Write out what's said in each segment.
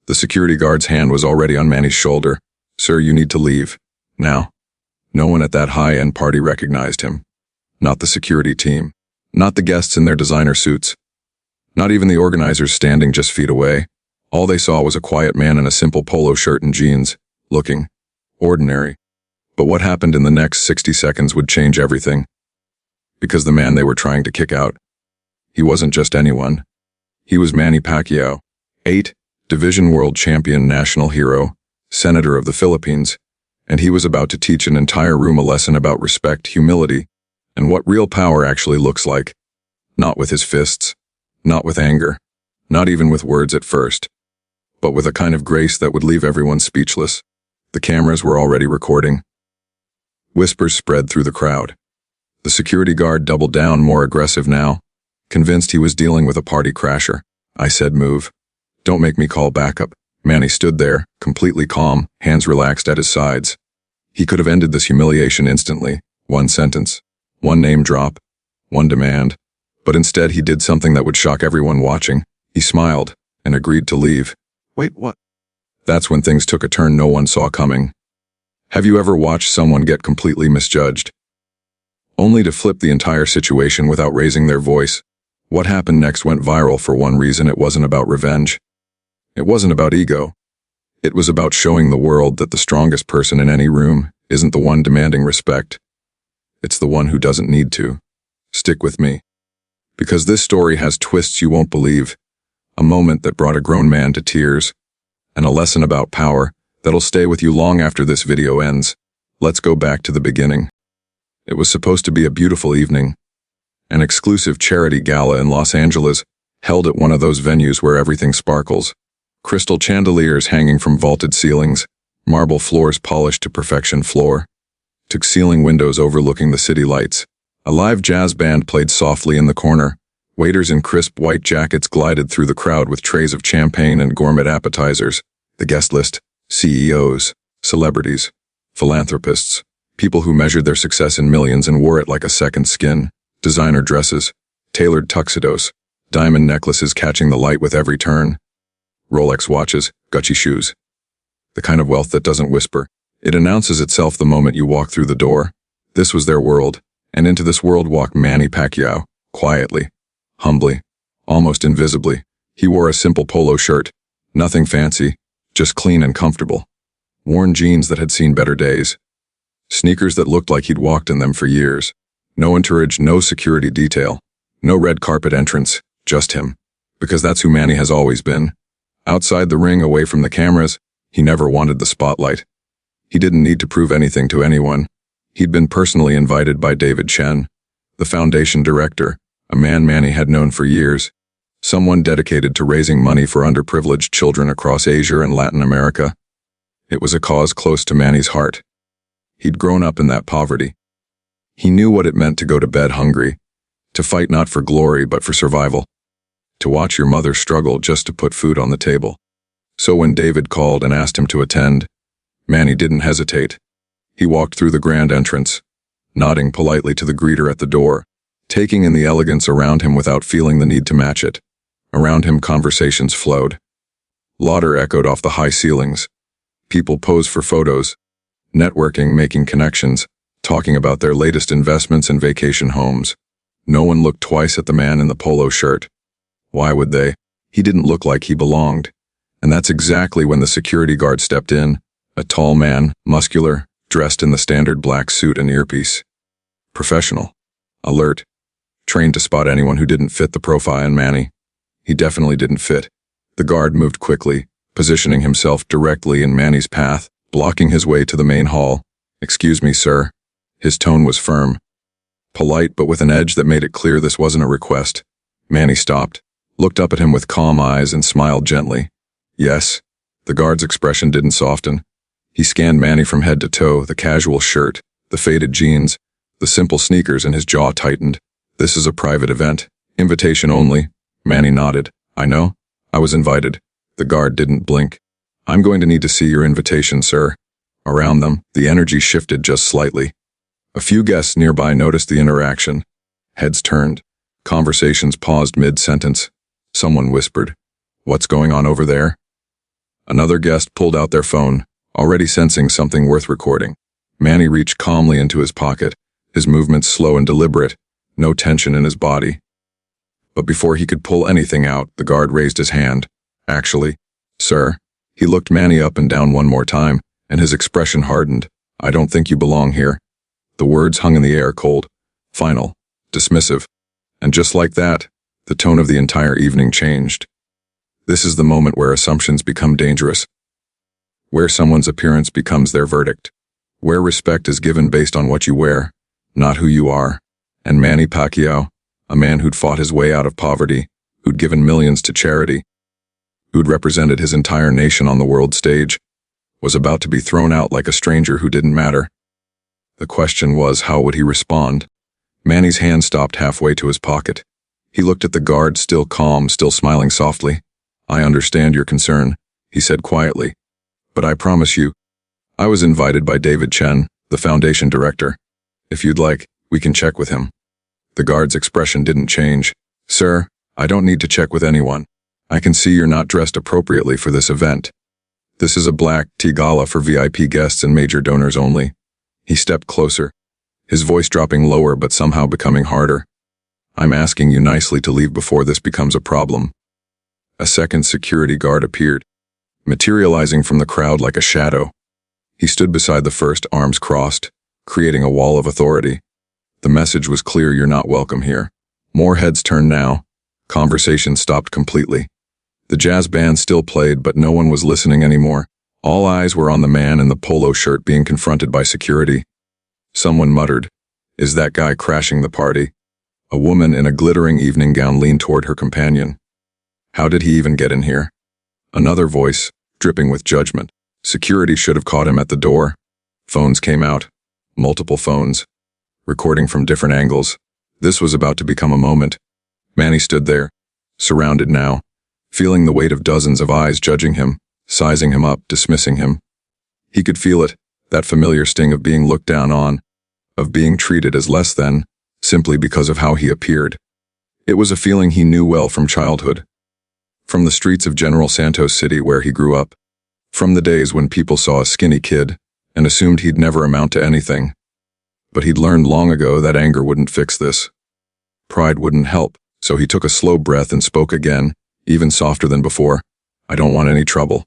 The security guard's hand was already on Manny's shoulder. "Sir, you need to leave. Now." No one at that high-end party recognized him. Not the security team. Not the guests in their designer suits. Not even the organizers standing just feet away. All they saw was a quiet man in a simple polo shirt and jeans, looking ordinary. But what happened in the next 60 seconds would change everything. Because the man they were trying to kick out, he wasn't just anyone. He was Manny Pacquiao, 8 Division World Champion national hero, Senator of the Philippines, and he was about to teach an entire room a lesson about respect, humility, and what real power actually looks like. Not with his fists, not with anger, not even with words at first, but with a kind of grace that would leave everyone speechless. The cameras were already recording. Whispers spread through the crowd. The security guard doubled down, more aggressive now, convinced he was dealing with a party crasher. I said, "Move. Don't make me call backup." Manny stood there, completely calm, hands relaxed at his sides. He could have ended this humiliation instantly. One sentence, one name drop, one demand. But instead he did something that would shock everyone watching. He smiled and agreed to leave. "Wait, what?" That's when things took a turn no one saw coming. Have you ever watched someone get completely misjudged, only to flip the entire situation without raising their voice? What happened next went viral for one reason. It wasn't about revenge. It wasn't about ego. It was about showing the world that the strongest person in any room isn't the one demanding respect. It's the one who doesn't need to. Stick with me. Because this story has twists you won't believe. A moment that brought a grown man to tears. And a lesson about power that'll stay with you long after this video ends. Let's go back to the beginning. It was supposed to be a beautiful evening. An exclusive charity gala in Los Angeles, held at one of those venues where everything sparkles. Crystal chandeliers hanging from vaulted ceilings, marble floors polished to perfection floor, to ceiling windows overlooking the city lights. A live jazz band played softly in the corner. Waiters in crisp white jackets glided through the crowd with trays of champagne and gourmet appetizers. The guest list: CEOs, celebrities, philanthropists, people who measured their success in millions and wore it like a second skin. Designer dresses, tailored tuxedos, diamond necklaces catching the light with every turn. Rolex watches, Gucci shoes. The kind of wealth that doesn't whisper. It announces itself the moment you walk through the door. This was their world, and into this world walked Manny Pacquiao, quietly, humbly, almost invisibly. He wore a simple polo shirt, nothing fancy, just clean and comfortable. Worn jeans that had seen better days. Sneakers that looked like he'd walked in them for years. No entourage, no security detail, no red carpet entrance, just him. Because that's who Manny has always been. Outside the ring, away from the cameras, he never wanted the spotlight. He didn't need to prove anything to anyone. He'd been personally invited by David Chen, the foundation director, a man Manny had known for years, someone dedicated to raising money for underprivileged children across Asia and Latin America. It was a cause close to Manny's heart. He'd grown up in that poverty. He knew what it meant to go to bed hungry, to fight not for glory but for survival, to watch your mother struggle just to put food on the table. So when David called and asked him to attend, Manny didn't hesitate. He walked through the grand entrance, nodding politely to the greeter at the door, taking in the elegance around him without feeling the need to match it. Around him conversations flowed. Laughter echoed off the high ceilings. People posed for photos, networking, making connections, talking about their latest investments and vacation homes. No one looked twice at the man in the polo shirt. Why would they? He didn't look like he belonged. And that's exactly when the security guard stepped in, a tall man, muscular, dressed in the standard black suit and earpiece. Professional, alert, trained to spot anyone who didn't fit the profile in Manny. He definitely didn't fit. The guard moved quickly, positioning himself directly in Manny's path, blocking his way to the main hall. "Excuse me, sir." His tone was firm, polite but with an edge that made it clear this wasn't a request. Manny stopped, looked up at him with calm eyes and smiled gently. "Yes." The guard's expression didn't soften. He scanned Manny from head to toe, the casual shirt, the faded jeans, the simple sneakers, and his jaw tightened. "This is a private event. Invitation only." Manny nodded. "I know. I was invited." The guard didn't blink. "I'm going to need to see your invitation, sir." Around them, the energy shifted just slightly. A few guests nearby noticed the interaction. Heads turned. Conversations paused mid-sentence. Someone whispered, "What's going on over there?" Another guest pulled out their phone, already sensing something worth recording. Manny reached calmly into his pocket, his movements slow and deliberate, no tension in his body. But before he could pull anything out, the guard raised his hand. Actually, sir. He looked Manny up and down one more time, and his expression hardened. I don't think you belong here. The words hung in the air, cold, final, dismissive. And just like that, the tone of the entire evening changed. This is the moment where assumptions become dangerous, where someone's appearance becomes their verdict, where respect is given based on what you wear, not who you are. And Manny Pacquiao, a man who'd fought his way out of poverty, who'd given millions to charity, who'd represented his entire nation on the world stage, was about to be thrown out like a stranger who didn't matter. The question was, how would he respond? Manny's hand stopped halfway to his pocket. He looked at the guard, still calm, still smiling softly. I understand your concern, he said quietly. But I promise you, I was invited by David Chen, the foundation director. If you'd like, we can check with him. The guard's expression didn't change. Sir, I don't need to check with anyone. I can see you're not dressed appropriately for this event. This is a black tea gala for VIP guests and major donors only. He stepped closer, his voice dropping lower but somehow becoming harder. I'm asking you nicely to leave before this becomes a problem. A second security guard appeared, materializing from the crowd like a shadow. He stood beside the first, arms crossed, creating a wall of authority. The message was clear: you're not welcome here. More heads turned now. Conversation stopped completely. The jazz band still played, but no one was listening anymore. All eyes were on the man in the polo shirt being confronted by security. Someone muttered, "Is that guy crashing the party?" A woman in a glittering evening gown leaned toward her companion. How did he even get in here? Another voice, dripping with judgment. Security should have caught him at the door. Phones came out. Multiple phones. Recording from different angles. This was about to become a moment. Manny stood there, surrounded now, feeling the weight of dozens of eyes judging him, sizing him up, dismissing him. He could feel it, that familiar sting of being looked down on, of being treated as less than, simply because of how he appeared. It was a feeling he knew well from childhood. From the streets of General Santos City where he grew up. From the days when people saw a skinny kid and assumed he'd never amount to anything. But he'd learned long ago that anger wouldn't fix this. Pride wouldn't help, so he took a slow breath and spoke again, even softer than before. I don't want any trouble.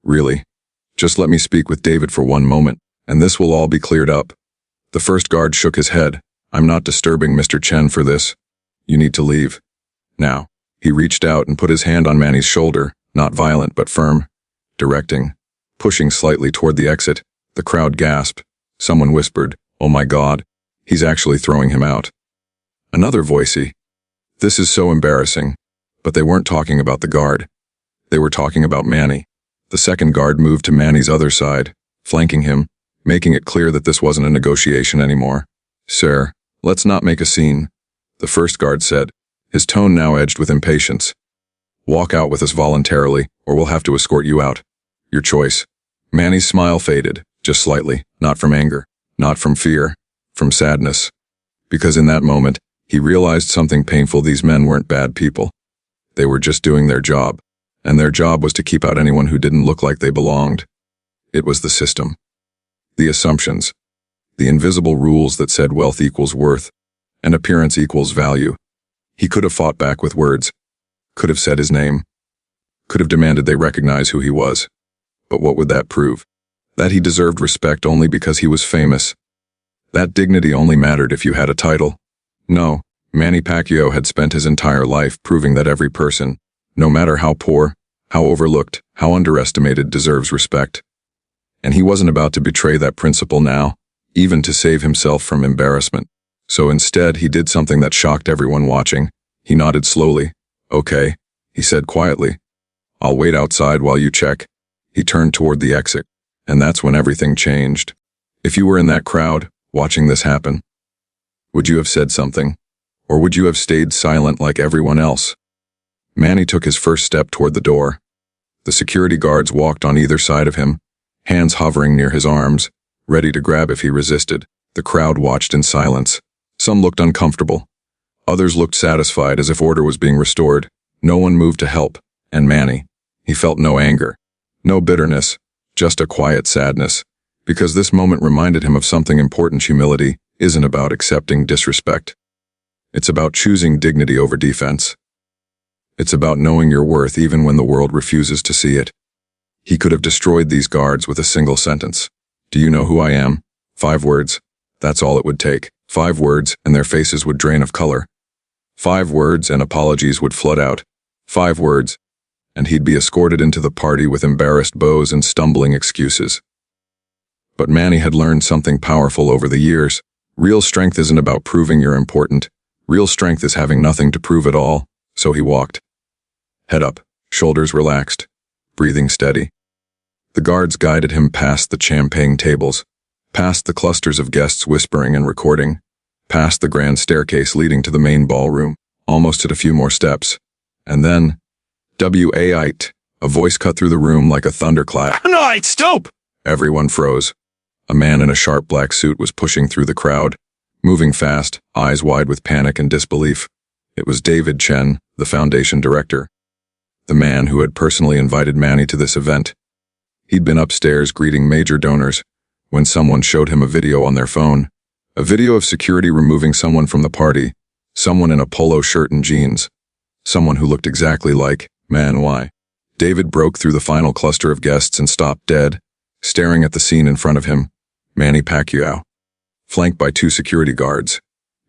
Really. Just let me speak with David for one moment, and this will all be cleared up. The first guard shook his head. I'm not disturbing Mr. Chen for this. You need to leave. Now. He reached out and put his hand on Manny's shoulder, not violent but firm, directing, pushing slightly toward the exit. The crowd gasped. Someone whispered, "Oh my God, he's actually throwing him out." Another voicey, "This is so embarrassing." But they weren't talking about the guard. They were talking about Manny. The second guard moved to Manny's other side, flanking him, making it clear that this wasn't a negotiation anymore. Sir, let's not make a scene, the first guard said, his tone now edged with impatience. Walk out with us voluntarily, or we'll have to escort you out. Your choice. Manny's smile faded, just slightly, not from anger, not from fear, from sadness. Because in that moment, he realized something painful. These men weren't bad people. They were just doing their job, and their job was to keep out anyone who didn't look like they belonged. It was the system. The assumptions. The invisible rules that said wealth equals worth, and appearance equals value. He could have fought back with words, could have said his name, could have demanded they recognize who he was. But what would that prove? That he deserved respect only because he was famous. That dignity only mattered if you had a title. No, Manny Pacquiao had spent his entire life proving that every person, no matter how poor, how overlooked, how underestimated, deserves respect. And he wasn't about to betray that principle now, even to save himself from embarrassment. So instead, he did something that shocked everyone watching. He nodded slowly. Okay, he said quietly. I'll wait outside while you check. He turned toward the exit, and that's when everything changed. If you were in that crowd, watching this happen, would you have said something? Or would you have stayed silent like everyone else? Manny took his first step toward the door. The security guards walked on either side of him, hands hovering near his arms, ready to grab if he resisted. The crowd watched in silence. Some looked uncomfortable. Others looked satisfied, as if order was being restored. No one moved to help, and Manny, he felt no anger, No bitterness, just a quiet sadness, because this moment reminded him of something important. Humility isn't about accepting disrespect. It's about choosing dignity over defense. It's about knowing your worth even when the world refuses to see it. He could have destroyed these guards with a single sentence. Do you know who I am? 5 words. That's all it would take. 5 words, and their faces would drain of color. 5 words, and apologies would flood out. 5 words, and he'd be escorted into the party with embarrassed bows and stumbling excuses. But Manny had learned something powerful over the years. Real strength isn't about proving you're important. Real strength is having nothing to prove at all. So he walked. Head up, shoulders relaxed, breathing steady. The guards guided him past the champagne tables, past the clusters of guests whispering and recording, past the grand staircase leading to the main ballroom, almost at a few more steps. And then, W-A-I-T, a voice cut through the room like a thunderclap. No, stop! Everyone froze. A man in a sharp black suit was pushing through the crowd, moving fast, eyes wide with panic and disbelief. It was David Chen, the foundation director. The man who had personally invited Manny to this event. He'd been upstairs greeting major donors when someone showed him a video on their phone. A video of security removing someone from the party, someone in a polo shirt and jeans. Someone who looked exactly like Manny. David broke through the final cluster of guests and stopped dead, staring at the scene in front of him. Manny Pacquiao, flanked by 2 security guards,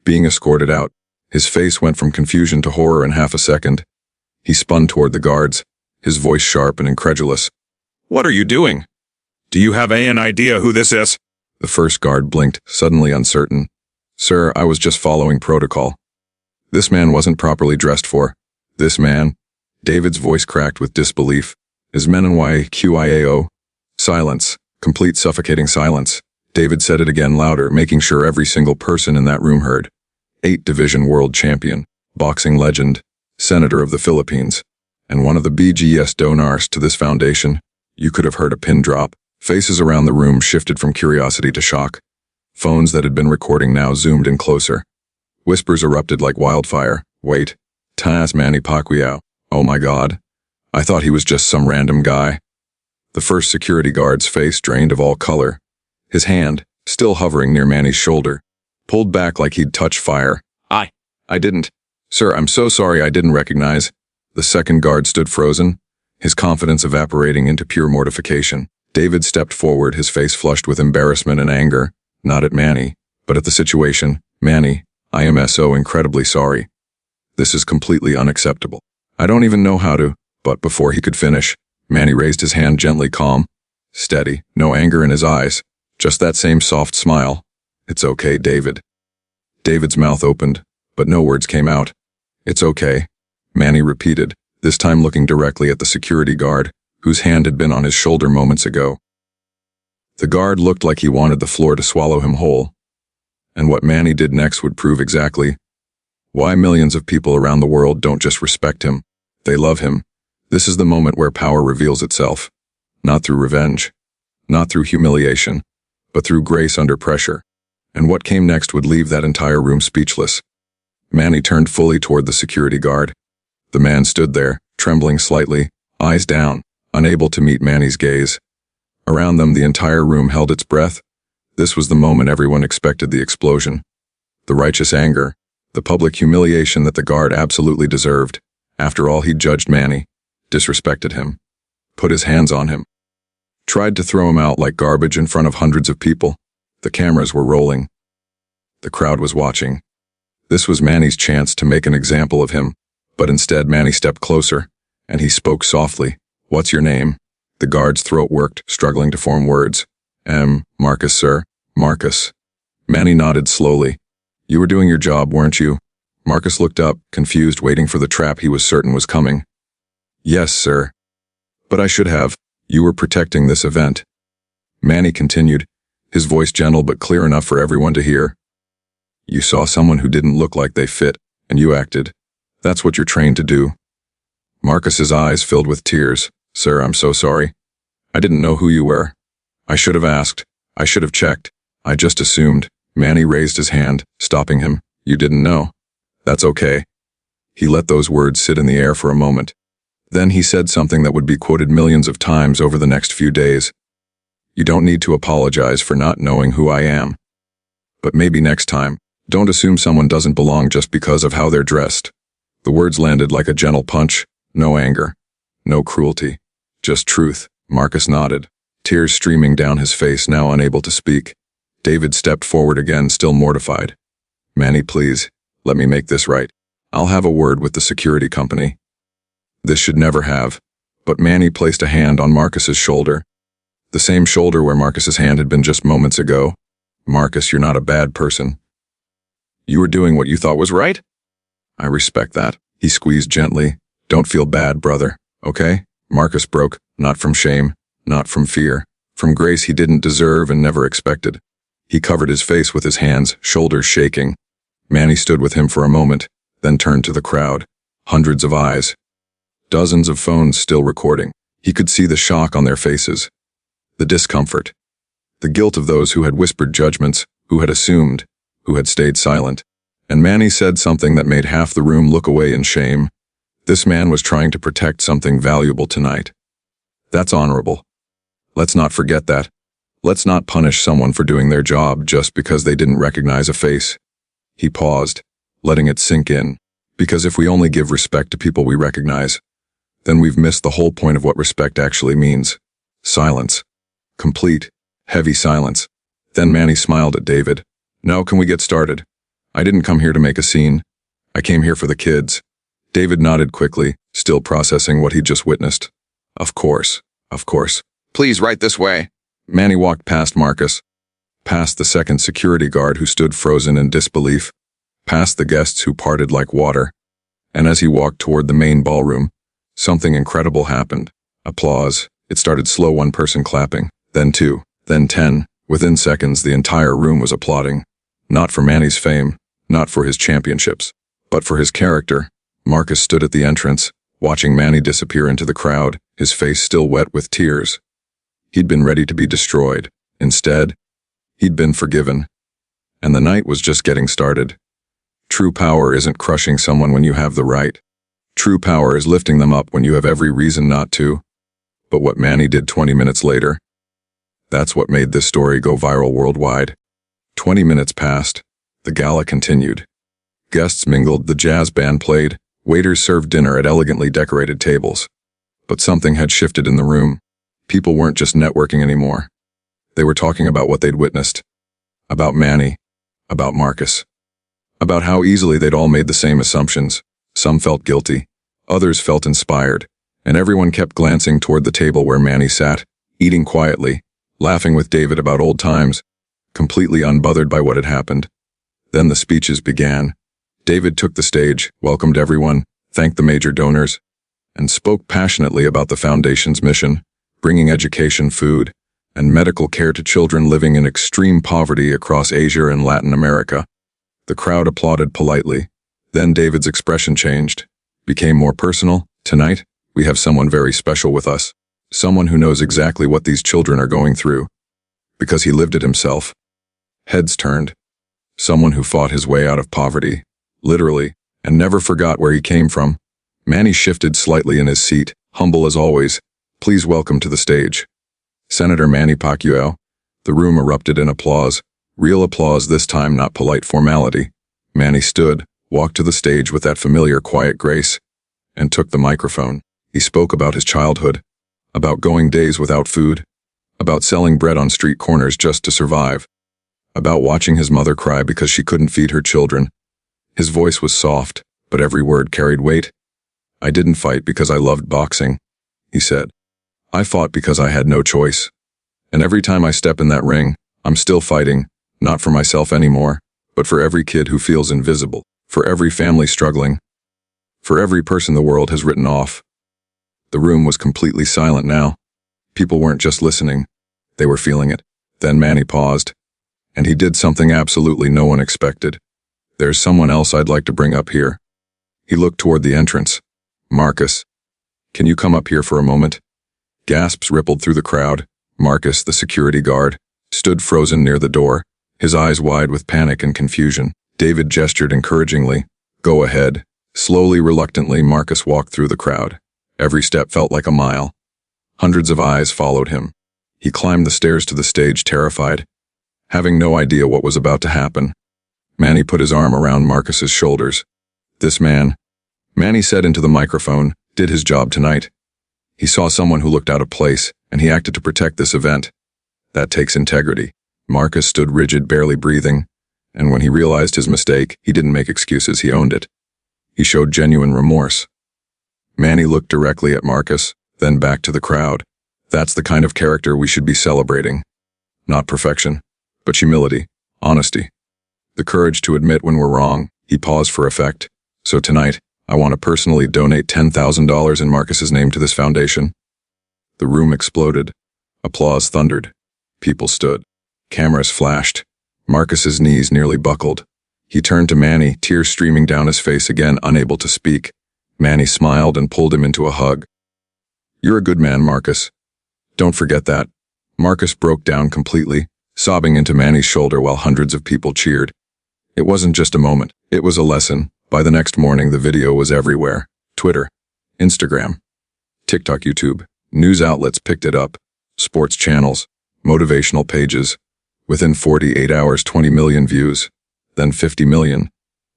being escorted out. His face went from confusion to horror in half a second. He spun toward the guards, his voice sharp and incredulous. What are you doing? Do you have an idea who this is? The first guard blinked, suddenly uncertain. Sir, I was just following protocol. This man wasn't properly dressed for. This man, David's voice cracked with disbelief, is Manny Pacquiao. Silence, complete suffocating silence. David said it again louder, making sure every single person in that room heard. 8-division world champion, boxing legend, senator of the Philippines, and one of the BGS donors to this foundation. You could have heard a pin drop. Faces around the room shifted from curiosity to shock. Phones that had been recording now zoomed in closer. Whispers erupted like wildfire. Wait. Tas Manny Pacquiao. Oh my God. I thought he was just some random guy. The first security guard's face drained of all color. His hand, still hovering near Manny's shoulder, pulled back like he'd touched fire. I didn't. Sir, I'm so sorry, I didn't recognize. The second guard stood frozen, his confidence evaporating into pure mortification. David stepped forward, his face flushed with embarrassment and anger, not at Manny, but at the situation. Manny, I am so incredibly sorry. This is completely unacceptable. I don't even know how to, but before he could finish, Manny raised his hand gently, calm, steady, no anger in his eyes, just that same soft smile. It's okay, David. David's mouth opened, but no words came out. It's okay, Manny repeated, this time looking directly at the security guard, whose hand had been on his shoulder moments ago. The guard looked like he wanted the floor to swallow him whole. And what Manny did next would prove exactly why millions of people around the world don't just respect him, they love him. This is the moment where power reveals itself. Not through revenge, not through humiliation, but through grace under pressure. And what came next would leave that entire room speechless. Manny turned fully toward the security guard. The man stood there, trembling slightly, eyes down, unable to meet Manny's gaze. Around them, the entire room held its breath. This was the moment everyone expected: the explosion. The righteous anger, the public humiliation that the guard absolutely deserved. After all, he'd judged Manny, disrespected him, put his hands on him, tried to throw him out like garbage in front of hundreds of people. The cameras were rolling. The crowd was watching. This was Manny's chance to make an example of him, but instead Manny stepped closer, and he spoke softly. What's your name? The guard's throat worked, struggling to form words. Marcus, sir. Marcus. Manny nodded slowly. You were doing your job, weren't you? Marcus looked up, confused, waiting for the trap he was certain was coming. Yes, sir. But I should have. You were protecting this event. Manny continued, his voice gentle but clear enough for everyone to hear. You saw someone who didn't look like they fit, and you acted. That's what you're trained to do. Marcus's eyes filled with tears. Sir, I'm so sorry. I didn't know who you were. I should have asked. I should have checked. I just assumed. Manny raised his hand, stopping him. You didn't know. That's okay. He let those words sit in the air for a moment. Then he said something that would be quoted millions of times over the next few days. You don't need to apologize for not knowing who I am. But maybe next time, don't assume someone doesn't belong just because of how they're dressed. The words landed like a gentle punch. No anger. No cruelty. Just truth. Marcus nodded, tears streaming down his face, now unable to speak. David stepped forward again, still mortified. Manny, please, let me make this right. I'll have a word with the security company. This should never have. But Manny placed a hand on Marcus's shoulder. The same shoulder where Marcus's hand had been just moments ago. Marcus, you're not a bad person. You were doing what you thought was right? I respect that. He squeezed gently. Don't feel bad, brother, okay? Marcus broke, not from shame, not from fear, from grace he didn't deserve and never expected. He covered his face with his hands, shoulders shaking. Manny stood with him for a moment, then turned to the crowd. Hundreds of eyes. Dozens of phones still recording. He could see the shock on their faces. The discomfort. The guilt of those who had whispered judgments, who had assumed, who had stayed silent. And Manny said something that made half the room look away in shame. This man was trying to protect something valuable tonight. That's honorable. Let's not forget that. Let's not punish someone for doing their job just because they didn't recognize a face. He paused, letting it sink in. Because if we only give respect to people we recognize, then we've missed the whole point of what respect actually means. Silence. Complete, heavy silence. Then Manny smiled at David. Now can we get started? I didn't come here to make a scene. I came here for the kids. David nodded quickly, still processing what he'd just witnessed. Of course, of course. Please, right this way. Manny walked past Marcus, past the second security guard who stood frozen in disbelief, past the guests who parted like water. And as he walked toward the main ballroom, something incredible happened. Applause. It started slow, one person clapping, then 2, then 10. Within seconds, the entire room was applauding. Not for Manny's fame, not for his championships, but for his character. Marcus stood at the entrance, watching Manny disappear into the crowd, his face still wet with tears. He'd been ready to be destroyed. Instead, he'd been forgiven. And the night was just getting started. True power isn't crushing someone when you have the right. True power is lifting them up when you have every reason not to. But what Manny did 20 minutes later, that's what made this story go viral worldwide. 20 minutes passed. The gala continued. Guests mingled, the jazz band played, waiters served dinner at elegantly decorated tables. But something had shifted in the room. People weren't just networking anymore. They were talking about what they'd witnessed. About Manny. About Marcus. About how easily they'd all made the same assumptions. Some felt guilty. Others felt inspired. And everyone kept glancing toward the table where Manny sat, eating quietly, laughing with David about old times, completely unbothered by what had happened. Then the speeches began. David took the stage, welcomed everyone, thanked the major donors, and spoke passionately about the Foundation's mission, bringing education, food, and medical care to children living in extreme poverty across Asia and Latin America. The crowd applauded politely. Then David's expression changed, became more personal. Tonight, we have someone very special with us, someone who knows exactly what these children are going through, because he lived it himself. Heads turned. Someone who fought his way out of poverty, literally, and never forgot where he came from. Manny shifted slightly in his seat, humble as always. Please welcome to the stage Senator Manny Pacquiao. The room erupted in applause, real applause this time, not polite formality. Manny stood, walked to the stage with that familiar quiet grace, and took the microphone. He spoke about his childhood, about going days without food, about selling bread on street corners just to survive, about watching his mother cry because she couldn't feed her children. His voice was soft, but every word carried weight. I didn't fight because I loved boxing, he said. I fought because I had no choice. And every time I step in that ring, I'm still fighting, not for myself anymore, but for every kid who feels invisible, for every family struggling, for every person the world has written off. The room was completely silent now. People weren't just listening, they were feeling it. Then Manny paused, and he did something absolutely no one expected. There's someone else I'd like to bring up here. He looked toward the entrance. Marcus, can you come up here for a moment? Gasps rippled through the crowd. Marcus, the security guard, stood frozen near the door, his eyes wide with panic and confusion. David gestured encouragingly. Go ahead. Slowly, reluctantly, Marcus walked through the crowd. Every step felt like a mile. Hundreds of eyes followed him. He climbed the stairs to the stage terrified, having no idea what was about to happen. Manny put his arm around Marcus's shoulders. This man, Manny said into the microphone, did his job tonight. He saw someone who looked out of place, and he acted to protect this event. That takes integrity. Marcus stood rigid, barely breathing, and when he realized his mistake, he didn't make excuses, he owned it. He showed genuine remorse. Manny looked directly at Marcus, then back to the crowd. That's the kind of character we should be celebrating. Not perfection, but humility, honesty. The courage to admit when we're wrong. He paused for effect. So tonight, I want to personally donate $10,000 in Marcus's name to this foundation. The room exploded. Applause thundered. People stood. Cameras flashed. Marcus's knees nearly buckled. He turned to Manny, tears streaming down his face again, unable to speak. Manny smiled and pulled him into a hug. You're a good man, Marcus. Don't forget that. Marcus broke down completely, sobbing into Manny's shoulder while hundreds of people cheered. It wasn't just a moment, it was a lesson. By the next morning, the video was everywhere. Twitter, Instagram, TikTok, YouTube. News outlets picked it up. Sports channels, motivational pages. Within 48 hours, 20 million views. Then 50 million.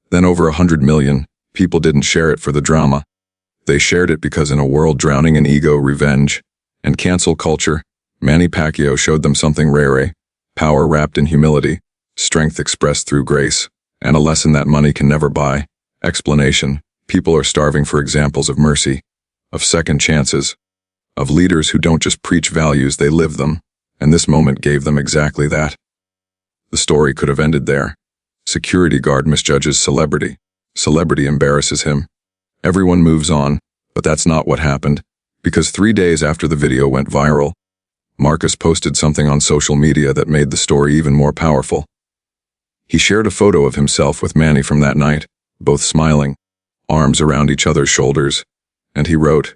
Then over 100 million. People didn't share it for the drama. They shared it because in a world drowning in ego, revenge, and cancel culture, Manny Pacquiao showed them something rare, power wrapped in humility, strength expressed through grace, and a lesson that money can never buy. Explanation. People are starving for examples of mercy, of second chances, of leaders who don't just preach values, they live them, and this moment gave them exactly that. The story could have ended there. Security guard misjudges celebrity. Celebrity embarrasses him. Everyone moves on, but that's not what happened, because 3 days after the video went viral, Marcus posted something on social media that made the story even more powerful. He shared a photo of himself with Manny from that night, both smiling, arms around each other's shoulders, and he wrote,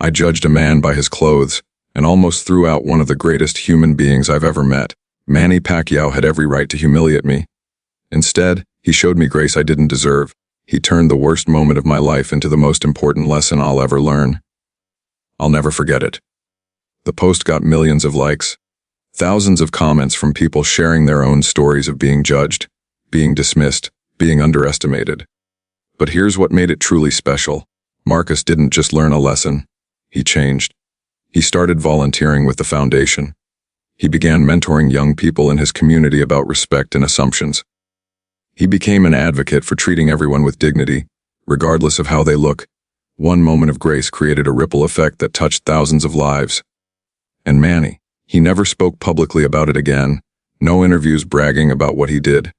I judged a man by his clothes and almost threw out one of the greatest human beings I've ever met. Manny Pacquiao had every right to humiliate me. Instead, he showed me grace I didn't deserve. He turned the worst moment of my life into the most important lesson I'll ever learn. I'll never forget it. The post got millions of likes, thousands of comments from people sharing their own stories of being judged, being dismissed, being underestimated. But here's what made it truly special. Marcus didn't just learn a lesson. He changed. He started volunteering with the foundation. He began mentoring young people in his community about respect and assumptions. He became an advocate for treating everyone with dignity, regardless of how they look. One moment of grace created a ripple effect that touched thousands of lives. And Manny, he never spoke publicly about it again. No interviews bragging about what he did.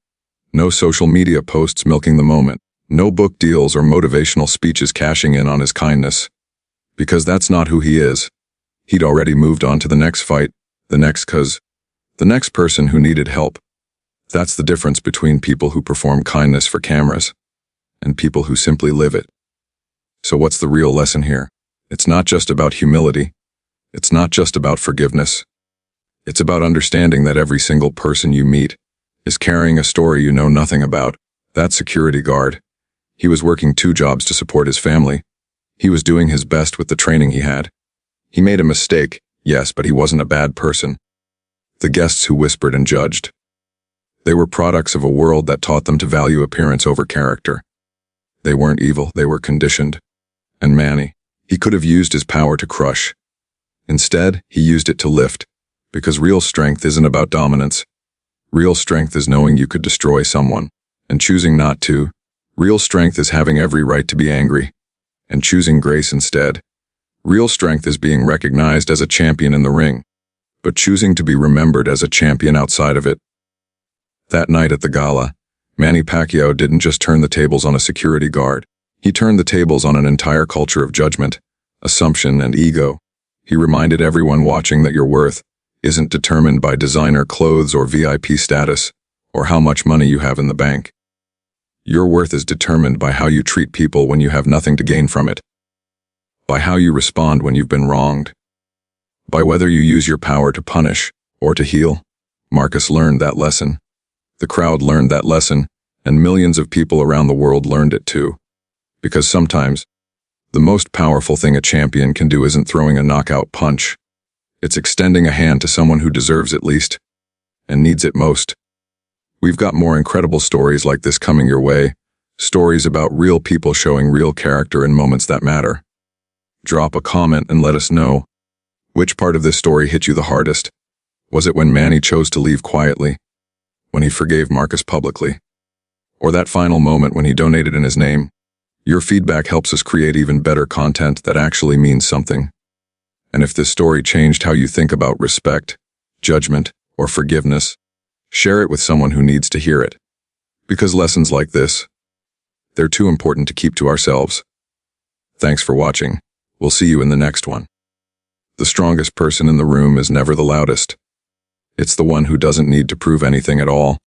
No social media posts milking the moment. No book deals or motivational speeches cashing in on his kindness. Because that's not who he is. He'd already moved on to the next fight, the next person who needed help. That's the difference between people who perform kindness for cameras and people who simply live it. So what's the real lesson here? It's not just about humility. It's not just about forgiveness. It's about understanding that every single person you meet is carrying a story you know nothing about. That security guard, he was working 2 jobs to support his family. He was doing his best with the training he had. He made a mistake, yes, but he wasn't a bad person. The guests who whispered and judged, they were products of a world that taught them to value appearance over character. They weren't evil, they were conditioned. And Manny, he could have used his power to crush. Instead, he used it to lift, because real strength isn't about dominance. Real strength is knowing you could destroy someone, and choosing not to. Real strength is having every right to be angry, and choosing grace instead. Real strength is being recognized as a champion in the ring, but choosing to be remembered as a champion outside of it. That night at the gala, Manny Pacquiao didn't just turn the tables on a security guard. He turned the tables on an entire culture of judgment, assumption, and ego. He reminded everyone watching that your worth isn't determined by designer clothes or VIP status, or how much money you have in the bank. Your worth is determined by how you treat people when you have nothing to gain from it, by how you respond when you've been wronged, by whether you use your power to punish or to heal. Marcus learned that lesson. The crowd learned that lesson, and millions of people around the world learned it too. Because sometimes, The most powerful thing a champion can do isn't throwing a knockout punch. It's extending a hand to someone who deserves it least and needs it most. We've got more incredible stories like this coming your way, stories about real people showing real character in moments that matter. Drop a comment and let us know. Which part of this story hit you the hardest? Was it when Manny chose to leave quietly? When he forgave Marcus publicly? Or that final moment when he donated in his name? Your feedback helps us create even better content that actually means something. And if this story changed how you think about respect, judgment, or forgiveness, share it with someone who needs to hear it. Because lessons like this, they're too important to keep to ourselves. Thanks for watching. We'll see you in the next one. The strongest person in the room is never the loudest. It's the one who doesn't need to prove anything at all.